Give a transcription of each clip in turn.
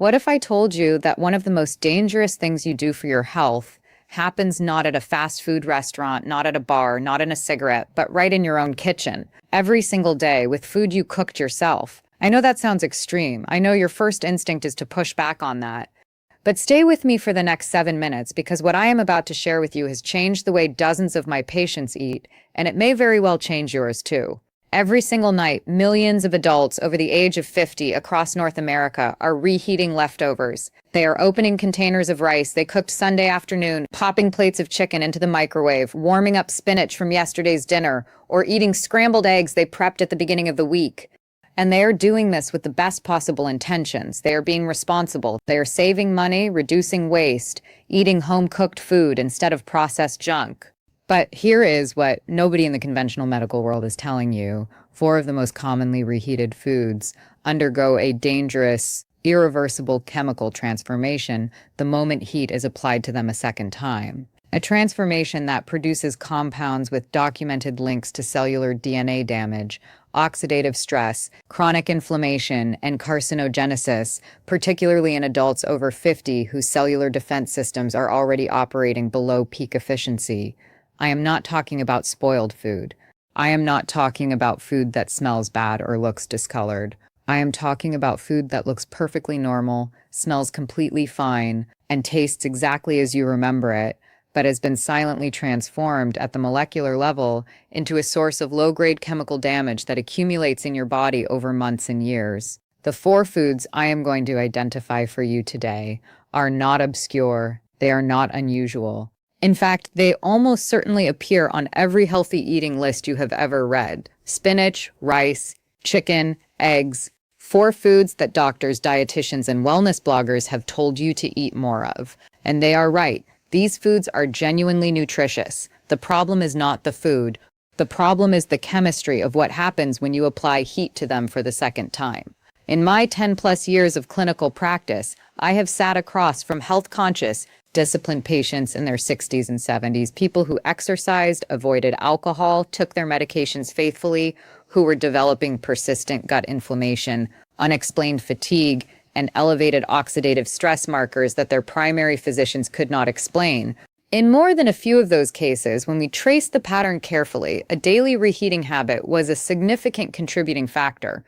What if I told you that one of the most dangerous things you do for your health happens not at a fast food restaurant, not at a bar, not in a cigarette, but right in your own kitchen, every single day with food you cooked yourself? I know that sounds extreme. I know your first instinct is to push back on that. But stay with me for the next 7 minutes because what I am about to share with you has changed the way dozens of my patients eat, and it may very well change yours too. Every single night, millions of adults over the age of 50 across North America are reheating leftovers. They are opening containers of rice they cooked Sunday afternoon, popping plates of chicken into the microwave, warming up spinach from yesterday's dinner, or eating scrambled eggs they prepped at the beginning of the week. And they are doing this with the best possible intentions. They are being responsible. They are saving money, reducing waste, eating home-cooked food instead of processed junk. But here is what nobody in the conventional medical world is telling you. 4 of the most commonly reheated foods undergo a dangerous, irreversible chemical transformation the moment heat is applied to them a second time. A transformation that produces compounds with documented links to cellular DNA damage, oxidative stress, chronic inflammation, and carcinogenesis, particularly in adults over 50 whose cellular defense systems are already operating below peak efficiency. I am not talking about spoiled food. I am not talking about food that smells bad or looks discolored. I am talking about food that looks perfectly normal, smells completely fine, and tastes exactly as you remember it, but has been silently transformed at the molecular level into a source of low-grade chemical damage that accumulates in your body over months and years. The 4 foods I am going to identify for you today are not obscure. They are not unusual. In fact, they almost certainly appear on every healthy eating list you have ever read. Spinach, rice, chicken, eggs. 4 foods that doctors, dietitians, and wellness bloggers have told you to eat more of. And they are right. These foods are genuinely nutritious. The problem is not the food. The problem is the chemistry of what happens when you apply heat to them for the second time. In my 10+ years of clinical practice, I have sat across from health-conscious, disciplined patients in their 60s and 70s, people who exercised, avoided alcohol, took their medications faithfully, who were developing persistent gut inflammation, unexplained fatigue, and elevated oxidative stress markers that their primary physicians could not explain. In more than a few of those cases, when we traced the pattern carefully, a daily reheating habit was a significant contributing factor.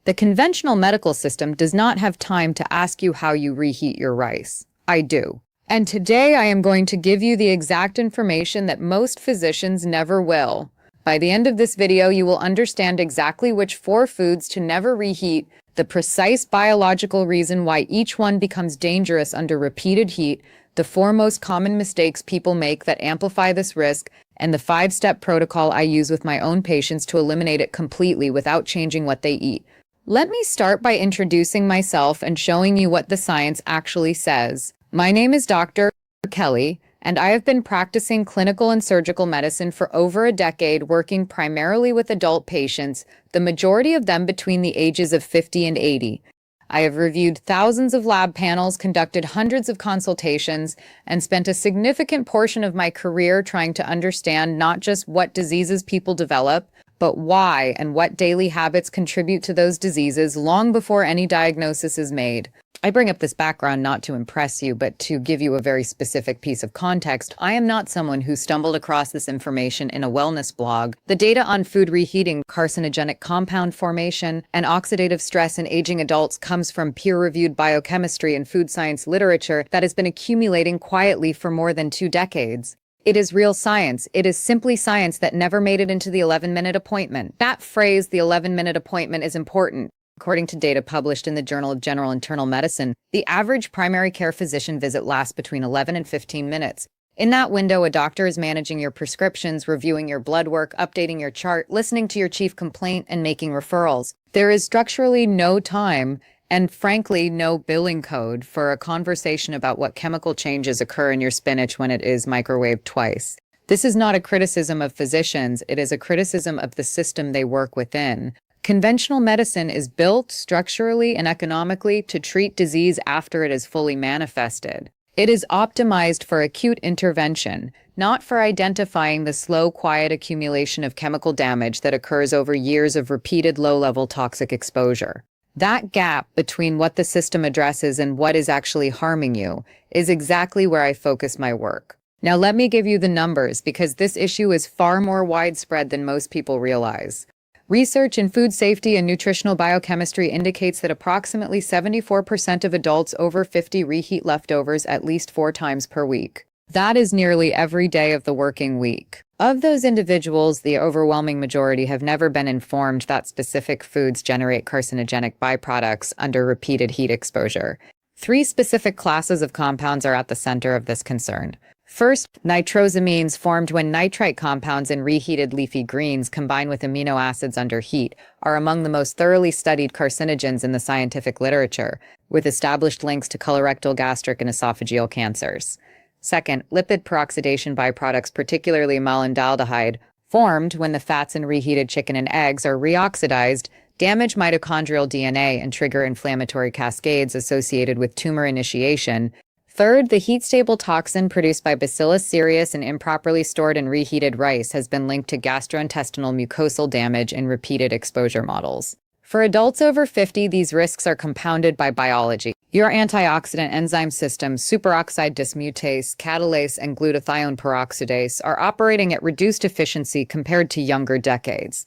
The conventional medical system does not have time to ask you how you reheat your rice. I do. And today I am going to give you the exact information that most physicians never will. By the end of this video, you will understand exactly which 4 foods to never reheat, the precise biological reason why each one becomes dangerous under repeated heat, the 4 most common mistakes people make that amplify this risk, and the 5-step protocol I use with my own patients to eliminate it completely without changing what they eat. Let me start by introducing myself and showing you what the science actually says. My name is Dr. Kelly, and I have been practicing clinical and surgical medicine for over a decade, working primarily with adult patients, the majority of them between the ages of 50 and 80. I have reviewed thousands of lab panels, conducted hundreds of consultations, and spent a significant portion of my career trying to understand not just what diseases people develop, but why and what daily habits contribute to those diseases long before any diagnosis is made. I bring up this background not to impress you, but to give you a very specific piece of context. I am not someone who stumbled across this information in a wellness blog. The data on food reheating, carcinogenic compound formation, and oxidative stress in aging adults comes from peer-reviewed biochemistry and food science literature that has been accumulating quietly for more than 2 decades. It is real science. It is simply science that never made it into the 11-minute appointment. That phrase, the 11-minute appointment, is important. According to data published in the Journal of General Internal Medicine, the average primary care physician visit lasts between 11 and 15 minutes. In that window, a doctor is managing your prescriptions, reviewing your blood work, updating your chart, listening to your chief complaint, and making referrals. There is structurally no time and, frankly, no billing code for a conversation about what chemical changes occur in your spinach when it is microwaved twice. This is not a criticism of physicians. It is a criticism of the system they work within. Conventional medicine is built structurally and economically to treat disease after it is fully manifested. It is optimized for acute intervention, not for identifying the slow, quiet accumulation of chemical damage that occurs over years of repeated low-level toxic exposure. That gap between what the system addresses and what is actually harming you is exactly where I focus my work. Now, let me give you the numbers because this issue is far more widespread than most people realize. Research in food safety and nutritional biochemistry indicates that approximately 74% of adults over 50 reheat leftovers at least 4 times per week. That is nearly every day of the working week. Of those individuals, the overwhelming majority have never been informed that specific foods generate carcinogenic byproducts under repeated heat exposure. 3 specific classes of compounds are at the center of this concern. First, nitrosamines, formed when nitrite compounds in reheated leafy greens combine with amino acids under heat, are among the most thoroughly studied carcinogens in the scientific literature, with established links to colorectal, gastric, and esophageal cancers. Second, lipid peroxidation byproducts, particularly malondialdehyde, formed when the fats in reheated chicken and eggs are reoxidized, damage mitochondrial DNA and trigger inflammatory cascades associated with tumor initiation. Third, the heat-stable toxin produced by Bacillus cereus and improperly stored and reheated rice has been linked to gastrointestinal mucosal damage in repeated exposure models. For adults over 50, these risks are compounded by biology. Your antioxidant enzyme systems, superoxide dismutase, catalase, and glutathione peroxidase, are operating at reduced efficiency compared to younger decades.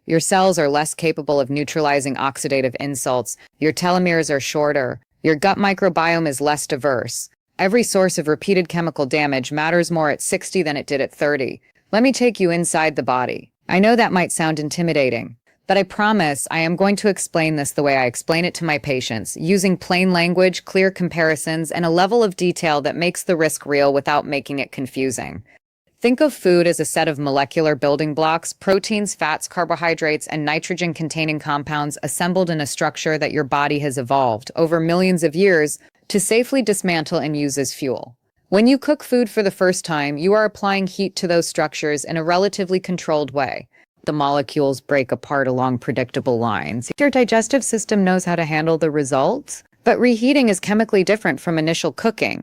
Your cells are less capable of neutralizing oxidative insults, your telomeres are shorter, your gut microbiome is less diverse. Every source of repeated chemical damage matters more at 60 than it did at 30. Let me take you inside the body. I know that might sound intimidating, but I promise I am going to explain this the way I explain it to my patients, using plain language, clear comparisons, and a level of detail that makes the risk real without making it confusing. Think of food as a set of molecular building blocks, proteins, fats, carbohydrates, and nitrogen-containing compounds assembled in a structure that your body has evolved over millions of years to safely dismantle and use as fuel. When you cook food for the first time, you are applying heat to those structures in a relatively controlled way. The molecules break apart along predictable lines. Your digestive system knows how to handle the results, but reheating is chemically different from initial cooking.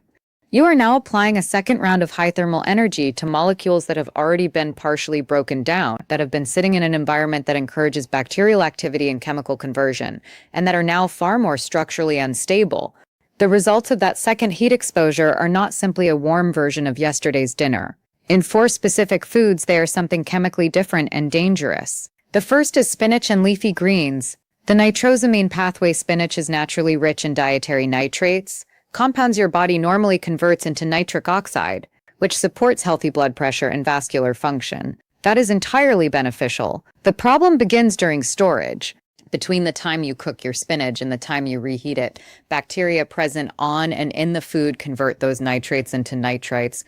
You are now applying a second round of high thermal energy to molecules that have already been partially broken down, that have been sitting in an environment that encourages bacterial activity and chemical conversion, and that are now far more structurally unstable. The results of that second heat exposure are not simply a warm version of yesterday's dinner. In 4 specific foods, they are something chemically different and dangerous. The first is spinach and leafy greens. The nitrosamine pathway spinach is naturally rich in dietary nitrates, compounds your body normally converts into nitric oxide, which supports healthy blood pressure and vascular function. That is entirely beneficial. The problem begins during storage. Between the time you cook your spinach and the time you reheat it, bacteria present on and in the food convert those nitrates into nitrites.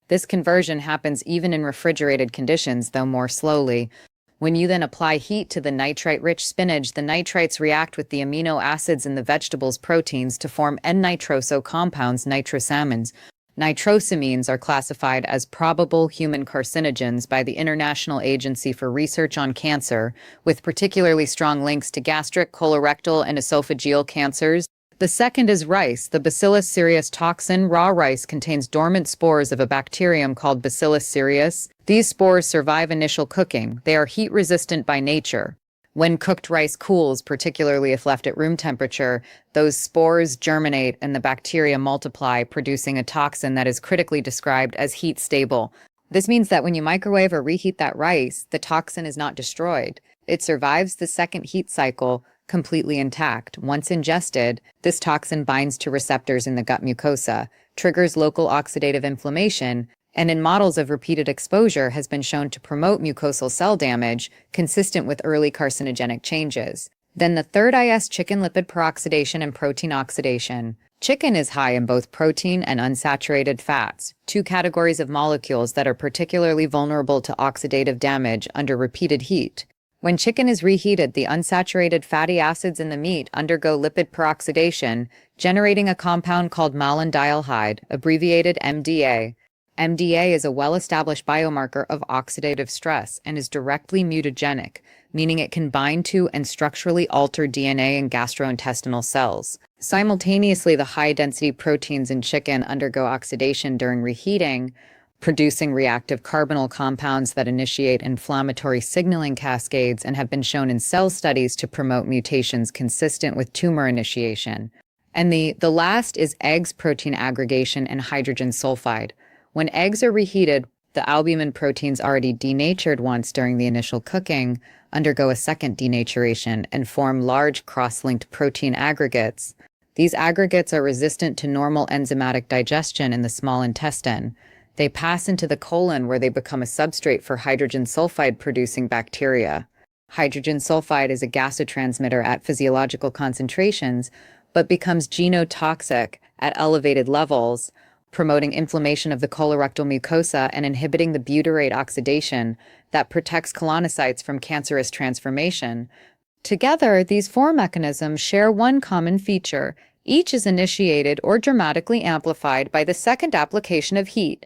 This conversion happens even in refrigerated conditions, though more slowly. When you then apply heat to the nitrite-rich spinach, the nitrites react with the amino acids in the vegetable's proteins to form N-nitroso compounds, nitrosamines. Nitrosamines are classified as probable human carcinogens by the International Agency for Research on Cancer, with particularly strong links to gastric, colorectal, and esophageal cancers. The second is rice. The Bacillus cereus toxin. Raw rice contains dormant spores of a bacterium called Bacillus cereus. These spores survive initial cooking. They are heat-resistant by nature. When cooked rice cools, particularly if left at room temperature, those spores germinate and the bacteria multiply, producing a toxin that is critically described as heat-stable. This means that when you microwave or reheat that rice, the toxin is not destroyed. It survives the second heat cycle, completely intact. Once ingested, this toxin binds to receptors in the gut mucosa, triggers local oxidative inflammation, and in models of repeated exposure has been shown to promote mucosal cell damage consistent with early carcinogenic changes. Then the third is chicken lipid peroxidation and protein oxidation. Chicken is high in both protein and unsaturated fats, 2 categories of molecules that are particularly vulnerable to oxidative damage under repeated heat. When chicken is reheated, the unsaturated fatty acids in the meat undergo lipid peroxidation, generating a compound called malondialdehyde, abbreviated MDA. MDA is a well-established biomarker of oxidative stress and is directly mutagenic, meaning it can bind to and structurally alter DNA in gastrointestinal cells. Simultaneously, the high-density proteins in chicken undergo oxidation during reheating, producing reactive carbonyl compounds that initiate inflammatory signaling cascades and have been shown in cell studies to promote mutations consistent with tumor initiation. And the last is eggs protein aggregation and hydrogen sulfide. When eggs are reheated, the albumin proteins already denatured once during the initial cooking undergo a second denaturation and form large cross-linked protein aggregates. These aggregates are resistant to normal enzymatic digestion in the small intestine. They pass into the colon where they become a substrate for hydrogen sulfide-producing bacteria. Hydrogen sulfide is a gasotransmitter at physiological concentrations, but becomes genotoxic at elevated levels, promoting inflammation of the colorectal mucosa and inhibiting the butyrate oxidation that protects colonocytes from cancerous transformation. Together, these four mechanisms share one common feature. Each is initiated or dramatically amplified by the second application of heat.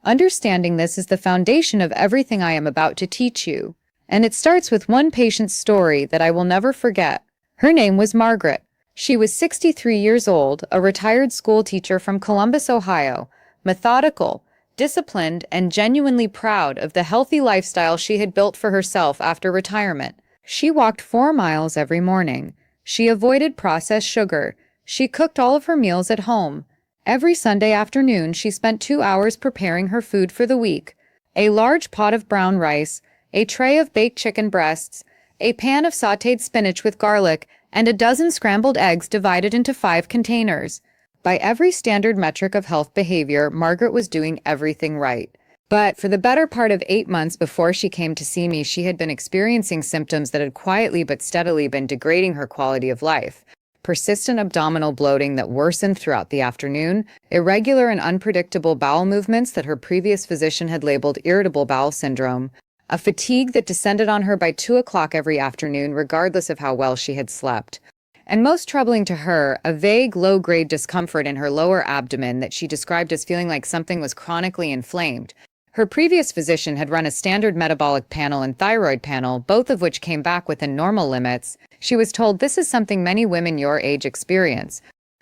Understanding this is the foundation of everything I am about to teach you. And it starts with one patient's story that I will never forget. Her name was Margaret. She was 63 years old, a retired school teacher from Columbus, Ohio, methodical, disciplined, and genuinely proud of the healthy lifestyle she had built for herself after retirement. She walked 4 miles every morning. She avoided processed sugar. She cooked all of her meals at home. Every Sunday afternoon, she spent 2 hours preparing her food for the week. A large pot of brown rice, a tray of baked chicken breasts, a pan of sautéed spinach with garlic, and a dozen scrambled eggs divided into 5 containers. By every standard metric of health behavior, Margaret was doing everything right. But for the better part of 8 months before she came to see me, she had been experiencing symptoms that had quietly but steadily been degrading her quality of life. Persistent abdominal bloating that worsened throughout the afternoon, irregular and unpredictable bowel movements that her previous physician had labeled irritable bowel syndrome, a fatigue that descended on her by 2 o'clock every afternoon, regardless of how well she had slept. And most troubling to her, a vague, low-grade discomfort in her lower abdomen that she described as feeling like something was chronically inflamed. Her previous physician had run a standard metabolic panel and thyroid panel, both of which came back within normal limits. She was told, "This is something many women your age experience.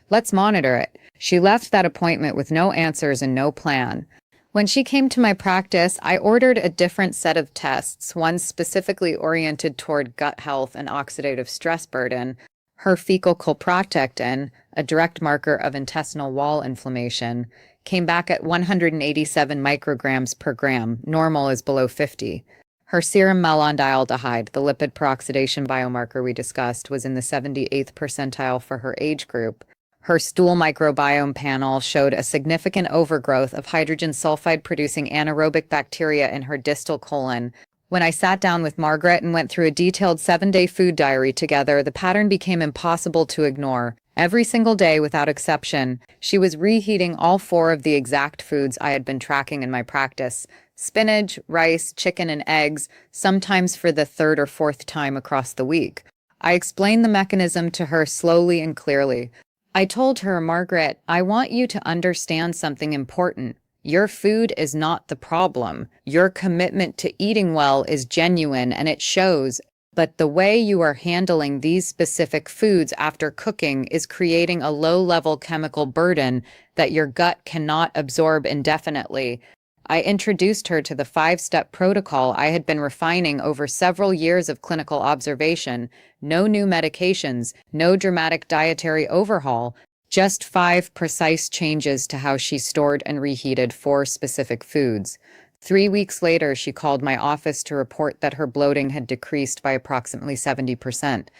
Let's monitor it." She left that appointment with no answers and no plan. When she came to my practice, I ordered a different set of tests, one specifically oriented toward gut health and oxidative stress burden. Her fecal colproctectin, a direct marker of intestinal wall inflammation, came back at 187 micrograms per gram. Normal is below 50. Her serum malondialdehyde, the lipid peroxidation biomarker we discussed, was in the 78th percentile for her age group. Her stool microbiome panel showed a significant overgrowth of hydrogen sulfide-producing anaerobic bacteria in her distal colon. When I sat down with Margaret and went through a detailed 7-day food diary together, the pattern became impossible to ignore. Every single day, without exception, she was reheating all 4 of the exact foods I had been tracking in my practice: spinach, rice, chicken, and eggs, sometimes for the 3rd or 4th time across the week. I explained the mechanism to her slowly and clearly. I told her, "Margaret, I want you to understand something important. Your food is not the problem. Your commitment to eating well is genuine and it shows. But the way you are handling these specific foods after cooking is creating a low-level chemical burden that your gut cannot absorb indefinitely." I introduced her to the 5-step protocol I had been refining over several years of clinical observation. No new medications, no dramatic dietary overhaul, just 5 precise changes to how she stored and reheated 4 specific foods. 3 weeks later, she called my office to report that her bloating had decreased by approximately 70%.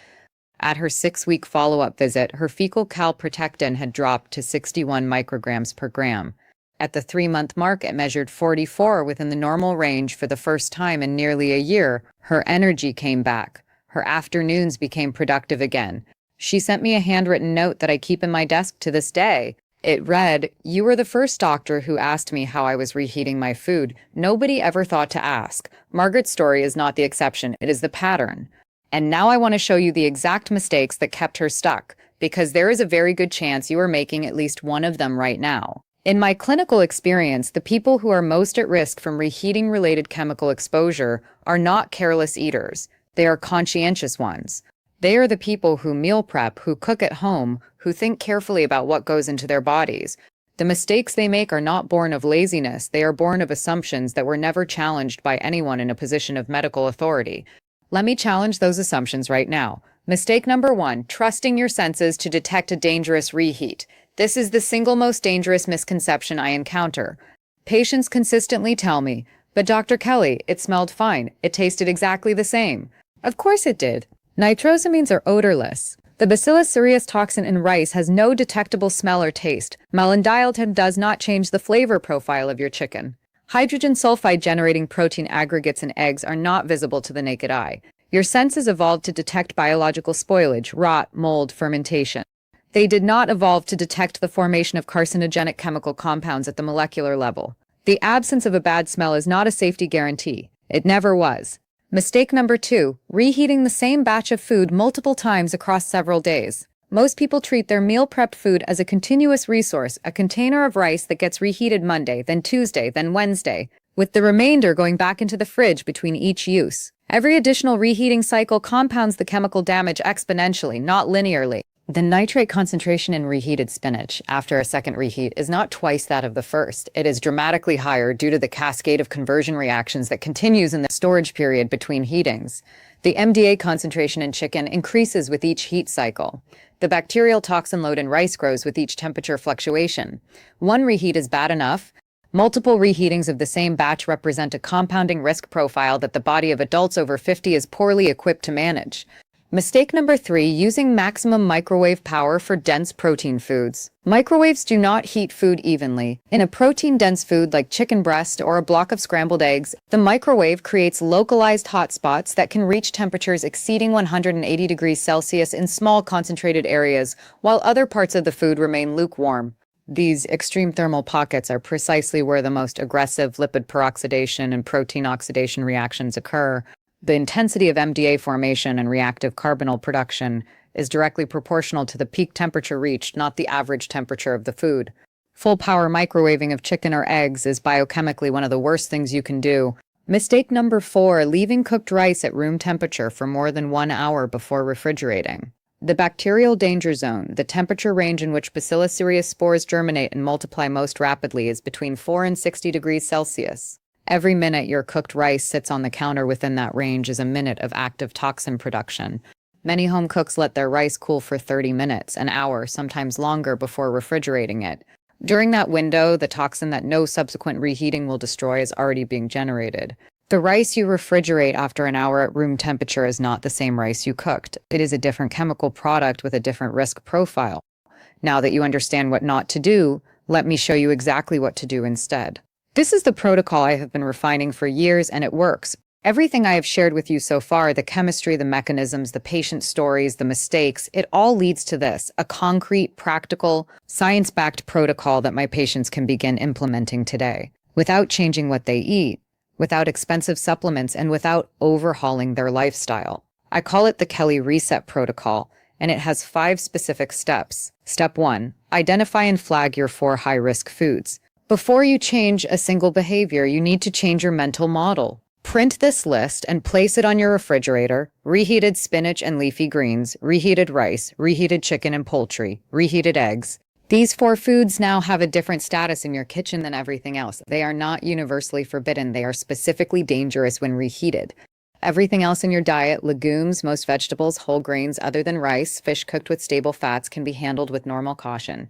At her 6-week follow-up visit, her fecal calprotectin had dropped to 61 micrograms per gram. At the 3-month mark, it measured 44 within the normal range for the first time in nearly a year. Her energy came back. Her afternoons became productive again. She sent me a handwritten note that I keep in my desk to this day. It read, "You were the first doctor who asked me how I was reheating my food. Nobody ever thought to ask. Margaret's story is not the exception, it is the pattern. And now I want to show you the exact mistakes that kept her stuck, because there is a very good chance you are making at least one of them right now." In my clinical experience, the people who are most at risk from reheating-related chemical exposure are not careless eaters. They are conscientious ones. They are the people who meal prep, who cook at home, who think carefully about what goes into their bodies. The mistakes they make are not born of laziness, they are born of assumptions that were never challenged by anyone in a position of medical authority. Let me challenge those assumptions right now. Mistake number 1, trusting your senses to detect a dangerous reheat. This is the single most dangerous misconception I encounter. Patients consistently tell me, "But Dr. Kelly, it smelled fine. It tasted exactly the same." Of course it did. Nitrosamines are odorless. The Bacillus cereus toxin in rice has no detectable smell or taste. Malandialtem does not change the flavor profile of your chicken. Hydrogen sulfide generating protein aggregates in eggs are not visible to the naked eye. Your senses evolved to detect biological spoilage, rot, mold, fermentation. They did not evolve to detect the formation of carcinogenic chemical compounds at the molecular level. The absence of a bad smell is not a safety guarantee. It never was. Mistake number 2, reheating the same batch of food multiple times across several days. Most people treat their meal prepped food as a continuous resource, a container of rice that gets reheated Monday, then Tuesday, then Wednesday, with the remainder going back into the fridge between each use. Every additional reheating cycle compounds the chemical damage exponentially, not linearly. The nitrate concentration in reheated spinach after a second reheat is not twice that of the first. It is dramatically higher due to the cascade of conversion reactions that continues in the storage period between heatings. The MDA concentration in chicken increases with each heat cycle. The bacterial toxin load in rice grows with each temperature fluctuation. One reheat is bad enough. Multiple reheatings of the same batch represent a compounding risk profile that the body of adults over 50 is poorly equipped to manage. Mistake number 3, using maximum microwave power for dense protein foods. Microwaves do not heat food evenly. In a protein-dense food like chicken breast or a block of scrambled eggs, the microwave creates localized hotspots that can reach temperatures exceeding 180 degrees Celsius in small concentrated areas, while other parts of the food remain lukewarm. These extreme thermal pockets are precisely where the most aggressive lipid peroxidation and protein oxidation reactions occur. The intensity of MDA formation and reactive carbonyl production is directly proportional to the peak temperature reached, not the average temperature of the food. Full power microwaving of chicken or eggs is biochemically one of the worst things you can do. Mistake number 4, leaving cooked rice at room temperature for more than 1 hour before refrigerating. The bacterial danger zone, the temperature range in which Bacillus cereus spores germinate and multiply most rapidly, is between 4 and 60 degrees Celsius. Every minute your cooked rice sits on the counter within that range is a minute of active toxin production. Many home cooks let their rice cool for 30 minutes, an hour, sometimes longer, before refrigerating it. During that window, the toxin that no subsequent reheating will destroy is already being generated. The rice you refrigerate after an hour at room temperature is not the same rice you cooked. It is a different chemical product with a different risk profile. Now that you understand what not to do, let me show you exactly what to do instead. This is the protocol I have been refining for years, and it works. Everything I have shared with you so far, the chemistry, the mechanisms, the patient stories, the mistakes, it all leads to this, a concrete, practical, science-backed protocol that my patients can begin implementing today, without changing what they eat, without expensive supplements, and without overhauling their lifestyle. I call it the Kelly Reset Protocol, and it has 5 specific steps. Step 1, identify and flag your 4 high-risk foods. Before you change a single behavior, you need to change your mental model. Print this list and place it on your refrigerator: reheated spinach and leafy greens, reheated rice, reheated chicken and poultry, reheated eggs. These 4 foods now have a different status in your kitchen than everything else. They are not universally forbidden. They are specifically dangerous when reheated. Everything else in your diet, legumes, most vegetables, whole grains other than rice, fish cooked with stable fats, can be handled with normal caution.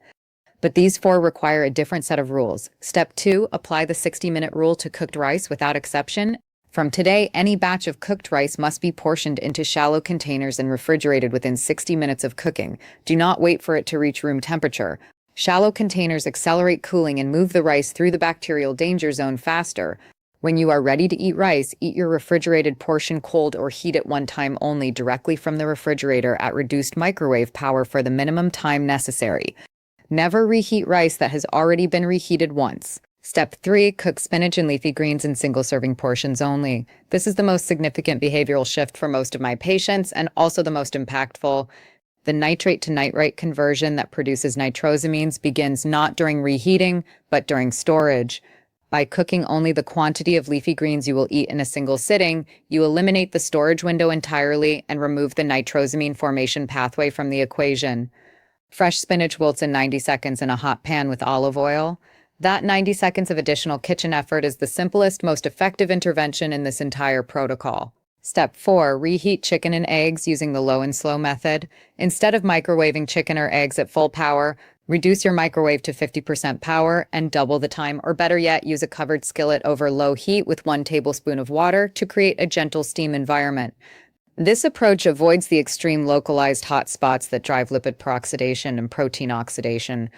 But these 4 require a different set of rules. Step 2, apply the 60-minute rule to cooked rice without exception. From today, any batch of cooked rice must be portioned into shallow containers and refrigerated within 60 minutes of cooking. Do not wait for it to reach room temperature. Shallow containers accelerate cooling and move the rice through the bacterial danger zone faster. When you are ready to eat rice, eat your refrigerated portion cold or heat it one time only directly from the refrigerator at reduced microwave power for the minimum time necessary. Never reheat rice that has already been reheated once. Step 3, cook spinach and leafy greens in single-serving portions only. This is the most significant behavioral shift for most of my patients and also the most impactful. The nitrate to nitrite conversion that produces nitrosamines begins not during reheating, but during storage. By cooking only the quantity of leafy greens you will eat in a single sitting, you eliminate the storage window entirely and remove the nitrosamine formation pathway from the equation. Fresh spinach wilts in 90 seconds in a hot pan with olive oil. That 90 seconds of additional kitchen effort is the simplest, most effective intervention in this entire protocol. Step 4. Reheat chicken and eggs using the low and slow method. Instead of microwaving chicken or eggs at full power, reduce your microwave to 50% power and double the time, or better yet, use a covered skillet over low heat with 1 tablespoon of water to create a gentle steam environment. This approach avoids the extreme localized hot spots that drive lipid peroxidation and protein oxidation.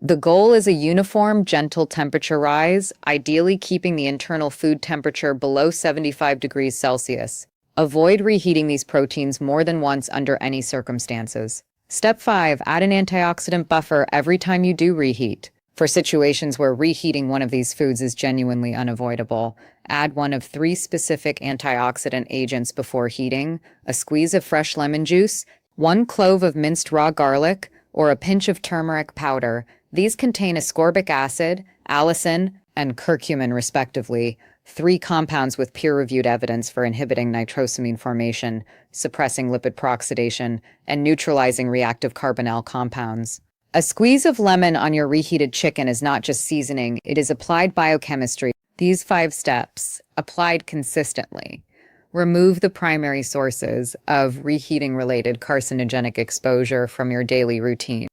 The goal is a uniform, gentle temperature rise, ideally keeping the internal food temperature below 75 degrees Celsius. Avoid reheating these proteins more than once under any circumstances. Step 5. Add an antioxidant buffer every time you do reheat. For situations where reheating one of these foods is genuinely unavoidable, add one of 3 specific antioxidant agents before heating: a squeeze of fresh lemon juice, 1 clove of minced raw garlic, or a pinch of turmeric powder. These contain ascorbic acid, allicin, and curcumin, respectively, 3 compounds with peer-reviewed evidence for inhibiting nitrosamine formation, suppressing lipid peroxidation, and neutralizing reactive carbonyl compounds. A squeeze of lemon on your reheated chicken is not just seasoning, it is applied biochemistry. These 5 steps, applied consistently, remove the primary sources of reheating-related carcinogenic exposure from your daily routine.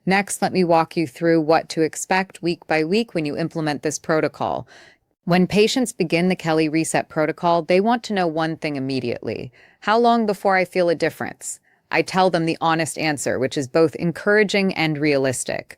Next, let me walk you through what to expect week by week when you implement this protocol. When patients begin the Kelly Reset protocol, they want to know one thing immediately: how long before I feel a difference? I tell them the honest answer, which is both encouraging and realistic.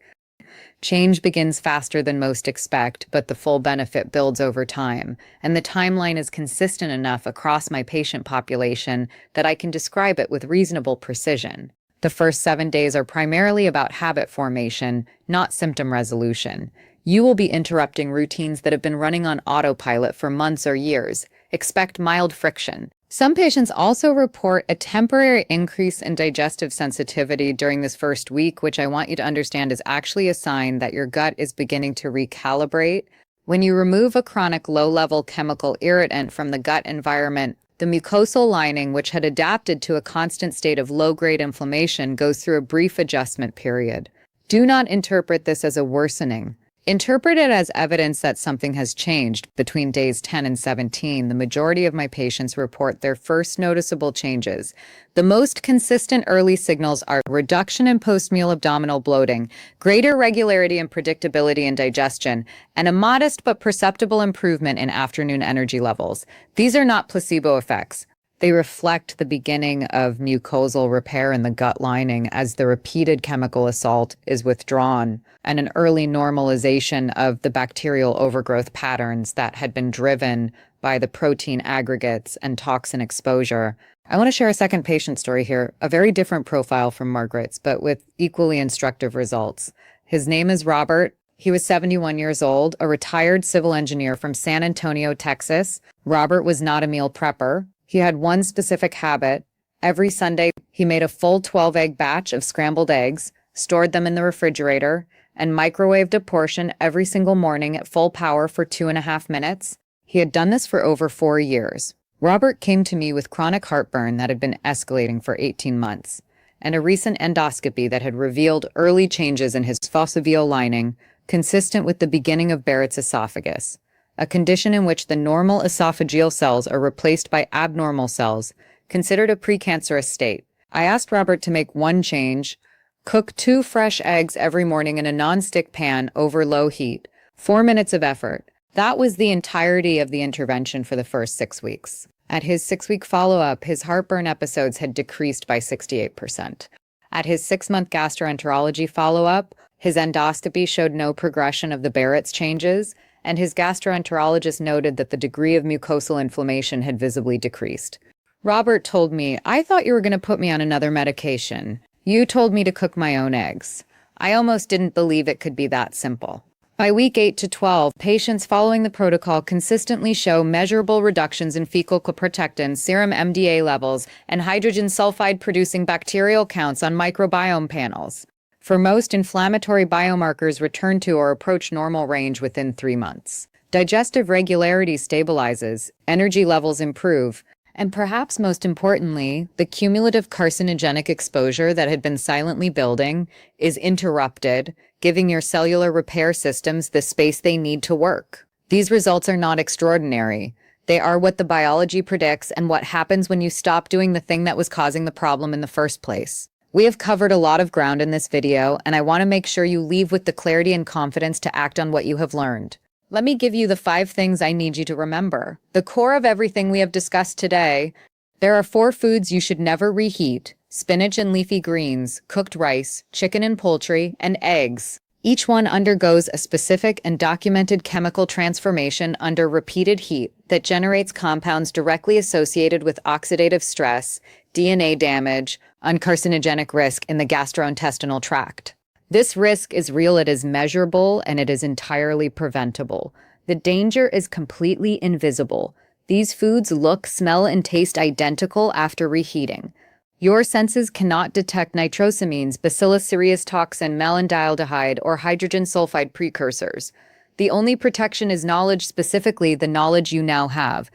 Change begins faster than most expect, but the full benefit builds over time, and the timeline is consistent enough across my patient population that I can describe it with reasonable precision. The first 7 days are primarily about habit formation, not symptom resolution. You will be interrupting routines that have been running on autopilot for months or years. Expect mild friction. Some patients also report a temporary increase in digestive sensitivity during this first week, which I want you to understand is actually a sign that your gut is beginning to recalibrate. When you remove a chronic low-level chemical irritant from the gut environment, the mucosal lining, which had adapted to a constant state of low-grade inflammation, goes through a brief adjustment period. Do not interpret this as a worsening. Interpret it as evidence that something has changed. Between days 10 and 17, the majority of my patients report their first noticeable changes. The most consistent early signals are reduction in post-meal abdominal bloating, greater regularity and predictability in digestion, and a modest but perceptible improvement in afternoon energy levels. These are not placebo effects. They reflect the beginning of mucosal repair in the gut lining as the repeated chemical assault is withdrawn, and an early normalization of the bacterial overgrowth patterns that had been driven by the protein aggregates and toxin exposure. I want to share a second patient story here, a very different profile from Margaret's, but with equally instructive results. His name is Robert. He was 71 years old, a retired civil engineer from San Antonio, Texas. Robert was not a meal prepper. He had one specific habit. Every Sunday, he made a full 12-egg batch of scrambled eggs, stored them in the refrigerator, and microwaved a portion every single morning at full power for 2.5 minutes. He had done this for over 4 years. Robert came to me with chronic heartburn that had been escalating for 18 months, and a recent endoscopy that had revealed early changes in his esophageal lining, consistent with the beginning of Barrett's esophagus, a condition in which the normal esophageal cells are replaced by abnormal cells, considered a precancerous state. I asked Robert to make one change: cook 2 fresh eggs every morning in a non-stick pan over low heat. 4 minutes of effort. That was the entirety of the intervention for the first 6 weeks. At his 6-week follow-up, his heartburn episodes had decreased by 68%. At his 6-month gastroenterology follow-up, his endoscopy showed no progression of the Barrett's changes, and his gastroenterologist noted that the degree of mucosal inflammation had visibly decreased. Robert told me, "I thought you were going to put me on another medication. You told me to cook my own eggs." I almost didn't believe it could be that simple. By week 8 to 12, patients following the protocol consistently show measurable reductions in fecal protectins, serum MDA levels, and hydrogen sulfide-producing bacterial counts on microbiome panels. For most, inflammatory biomarkers return to or approach normal range within 3 months. Digestive regularity stabilizes, energy levels improve, And perhaps most importantly, the cumulative carcinogenic exposure that had been silently building is interrupted, giving your cellular repair systems the space they need to work. These results are not extraordinary. They are what the biology predicts and what happens when you stop doing the thing that was causing the problem in the first place. We have covered a lot of ground in this video, and I want to make sure you leave with the clarity and confidence to act on what you have learned. Let me give you the 5 things I need you to remember. The core of everything we have discussed today. There are 4 foods you should never reheat: spinach and leafy greens, cooked rice, chicken and poultry, and eggs. Each one undergoes a specific and documented chemical transformation under repeated heat that generates compounds directly associated with oxidative stress, DNA damage, and carcinogenic risk in the gastrointestinal tract. This risk is real, it is measurable, and it is entirely preventable. The danger is completely invisible. These foods look, smell, and taste identical after reheating. Your senses cannot detect nitrosamines, Bacillus cereus toxin, malondialdehyde, or hydrogen sulfide precursors. The only protection is knowledge, specifically the knowledge you now have.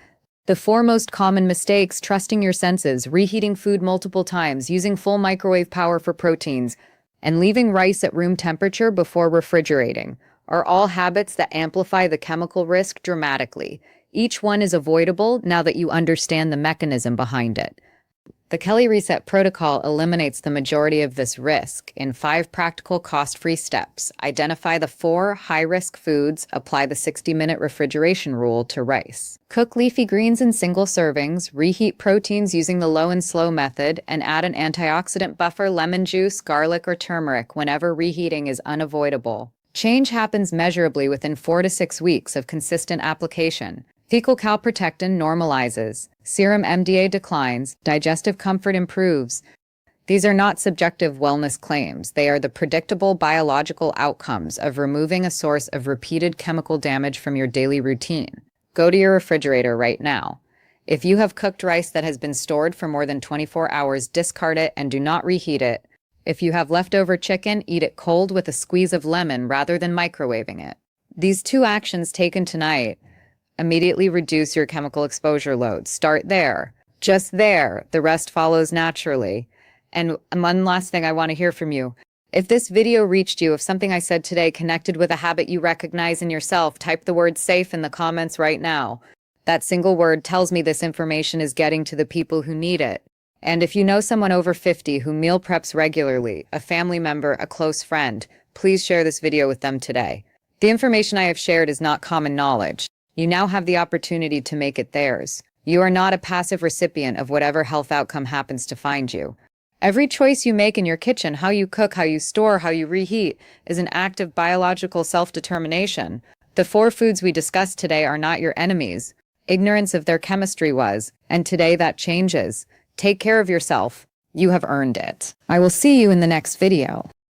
The 4 most common mistakes: trusting your senses, reheating food multiple times, using full microwave power for proteins, and leaving rice at room temperature before refrigerating, are all habits that amplify the chemical risk dramatically. Each one is avoidable now that you understand the mechanism behind it. The Kelly Reset Protocol eliminates the majority of this risk in 5 practical, cost-free steps. Identify the 4 high-risk foods. Apply the 60-minute refrigeration rule to rice. Cook leafy greens in single servings. Reheat proteins using the low and slow method, and add an antioxidant buffer, lemon juice, garlic, or turmeric whenever reheating is unavoidable. Change happens measurably within 4 to 6 weeks of consistent application. Fecal calprotectin normalizes, serum MDA declines, digestive comfort improves. These are not subjective wellness claims. They are the predictable biological outcomes of removing a source of repeated chemical damage from your daily routine. Go to your refrigerator right now. If you have cooked rice that has been stored for more than 24 hours, discard it and do not reheat it. If you have leftover chicken, eat it cold with a squeeze of lemon rather than microwaving it. These 2 actions taken tonight immediately reduce your chemical exposure load. Start there. Just there. The rest follows naturally. And one last thing I want to hear from you. If this video reached you, if something I said today connected with a habit you recognize in yourself, type the word SAFE in the comments right now. That single word tells me this information is getting to the people who need it. And if you know someone over 50 who meal preps regularly, a family member, a close friend, please share this video with them today. The information I have shared is not common knowledge. You now have the opportunity to make it theirs. You are not a passive recipient of whatever health outcome happens to find you. Every choice you make in your kitchen, how you cook, how you store, how you reheat, is an act of biological self-determination. The 4 foods we discussed today are not your enemies. Ignorance of their chemistry was, and today that changes. Take care of yourself. You have earned it. I will see you in the next video.